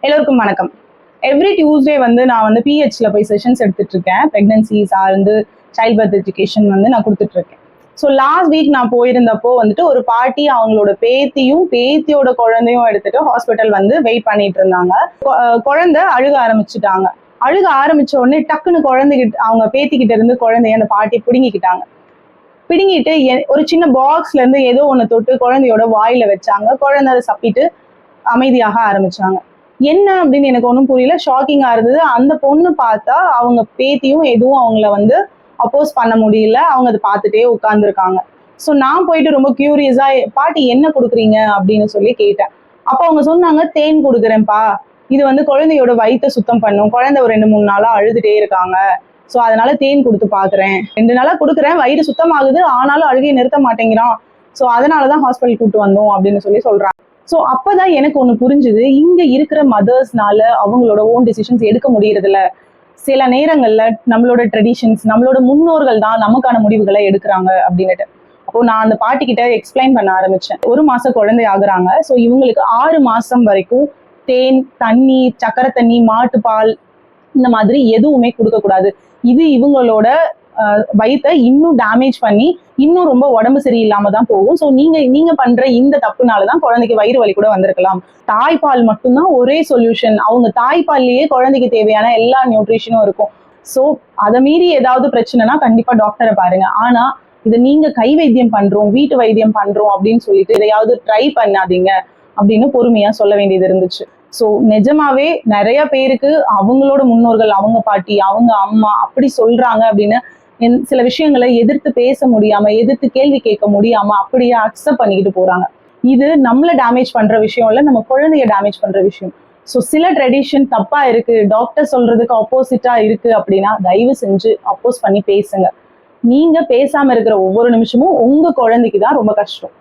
எல்லோருக்கும் வணக்கம். Every Tuesday நான் பிஹெச்ல போய் செஷன்ஸ் எடுத்துட்டு இருக்கேன். பிரெக்னன்சிஸ் சார்ந்து சைல்ட் பர்த் எஜுகேஷன் நான் கொடுத்துட்டு இருக்கேன். ஸோ லாஸ்ட் வீக் நான் போயிருந்தப்போ ஒரு பாட்டி அவங்களோட பேத்தியோட குழந்தையும் எடுத்துட்டு ஹாஸ்பிட்டல் வெயிட் பண்ணிட்டு இருந்தாங்க. குழந்தை அழுக ஆரம்பிச்சுட்டாங்க. அழுக ஆரம்பிச்ச உடனே டக்குன்னு குழந்தைகிட்ட அவங்க பேத்திக்கிட்ட இருந்து குழந்தைய அந்த பாட்டி பிடுங்கிக்கிட்டாங்க. பிடுங்கிட்டு ஒரு சின்ன பாக்ஸ்ல இருந்து ஏதோ ஒன்று தொட்டு குழந்தையோட வாயில வச்சாங்க. குழந்தை அதை சப்பிட்டு அமைதியாக ஆரம்பிச்சாங்க. என்ன அப்படின்னு எனக்கு ஒன்றும் புரியல. ஷாக்கிங்கா இருந்தது. அந்த பொண்ணு பார்த்தா அவங்க பேத்தியும் எதுவும் அவங்கள அப்போஸ் பண்ண முடியல. அவங்க அதை பார்த்துட்டே உட்கார்ந்துருக்காங்க. ஸோ நான் போயிட்டு ரொம்ப கியூரியஸா பாட்டி என்ன கொடுக்குறீங்க அப்படின்னு சொல்லி கேட்டேன். அப்போ அவங்க சொன்னாங்க, தேன் கொடுக்குறேன்ப்பா, இது குழந்தையோட வயிற்றை சுத்தம் பண்ணும், குழந்தை ஒரு 2-3 நாளா அழுதுட்டே இருக்காங்க, ஸோ அதனால தேன் கொடுத்து பாக்குறேன், 2 நாளா கொடுக்குறேன், வயிறு சுத்தம் ஆகுது, ஆனாலும் அழுகையை நிறுத்த மாட்டேங்கிறான், ஸோ அதனாலதான் ஹாஸ்பிட்டல் கூப்பிட்டு வந்தோம் அப்படின்னு சொல்றாங்க. ஸோ அப்பதான் எனக்கு ஒண்ணு புரிஞ்சுது, இங்க இருக்கிற மதர்ஸ்னால அவங்களோட ஓன் டிசிஷன்ஸ் எடுக்க முடியறது இல்ல. சில நேரங்கள்ல நம்மளோட ட்ரெடிஷன்ஸ், நம்மளோட முன்னோர்கள் தான் நமக்கான முடிவுகளை எடுக்கிறாங்க அப்படின்னுட்டு. அப்போ நான் அந்த பாட்டி கிட்ட எக்ஸ்பிளைன் பண்ண ஆரம்பிச்சேன். 1 மாசம் குழந்தை ஆகுறாங்க. ஸோ இவங்களுக்கு 6 மாசம் வரைக்கும் தேன், தண்ணி, சக்கரை தண்ணி, மாட்டுப்பால் இந்த மாதிரி எதுவுமே கொடுக்க கூடாது. இது இவங்களோட வயிற்றை இன்னும் டேமேஜ் பண்ணி இன்னும் ரொம்ப உடம்பு சரியில்லாம தான் போகும். ஸோ நீங்க பண்ற இந்த தப்புனாலதான் குழந்தைக்கு வயிறு வலி கூட வந்திருக்கலாம். தாய்ப்பால் மட்டும்தான் ஒரே சொல்யூஷன். அவங்க தாய்ப்பால்லயே குழந்தைக்கு தேவையான எல்லா நியூட்ரிஷனும் இருக்கும். ஸோ அதை மீறி ஏதாவது பிரச்சனைனா கண்டிப்பா டாக்டரை பாருங்க. ஆனா இதை நீங்க கை வைத்தியம் பண்றோம், வீட்டு வைத்தியம் பண்றோம் அப்படின்னு சொல்லிட்டு எதையாவது ட்ரை பண்ணாதீங்க அப்படின்னு பொறுமையா சொல்ல வேண்டியது இருந்துச்சு. ஸோ நிஜமாவே நிறைய பேருக்கு அவங்களோட முன்னோர்கள், அவங்க பாட்டி, அவங்க அம்மா அப்படி சொல்றாங்க அப்படின்னு சில விஷயங்களை எதிர்த்து பேச முடியாம, எதிர்த்து கேள்வி கேட்க முடியாம அப்படியே அக்செப்ட் பண்ணிக்கிட்டு போறாங்க. இது நம்மள டேமேஜ் பண்ற விஷயம் இல்ல, நம்ம குழந்தைய டேமேஜ் பண்ற விஷயம். ஸோ சில ட்ரெடிஷன் தப்பா இருக்கு, டாக்டர் சொல்றதுக்கு ஆப்போசிட்டா இருக்கு அப்படின்னா தயவு செஞ்சு அப்போஸ் பண்ணி பேசுங்க. நீங்க பேசாம இருக்கிற ஒவ்வொரு நிமிஷமும் உங்க குழந்தைக்கு தான் ரொம்ப கஷ்டம்.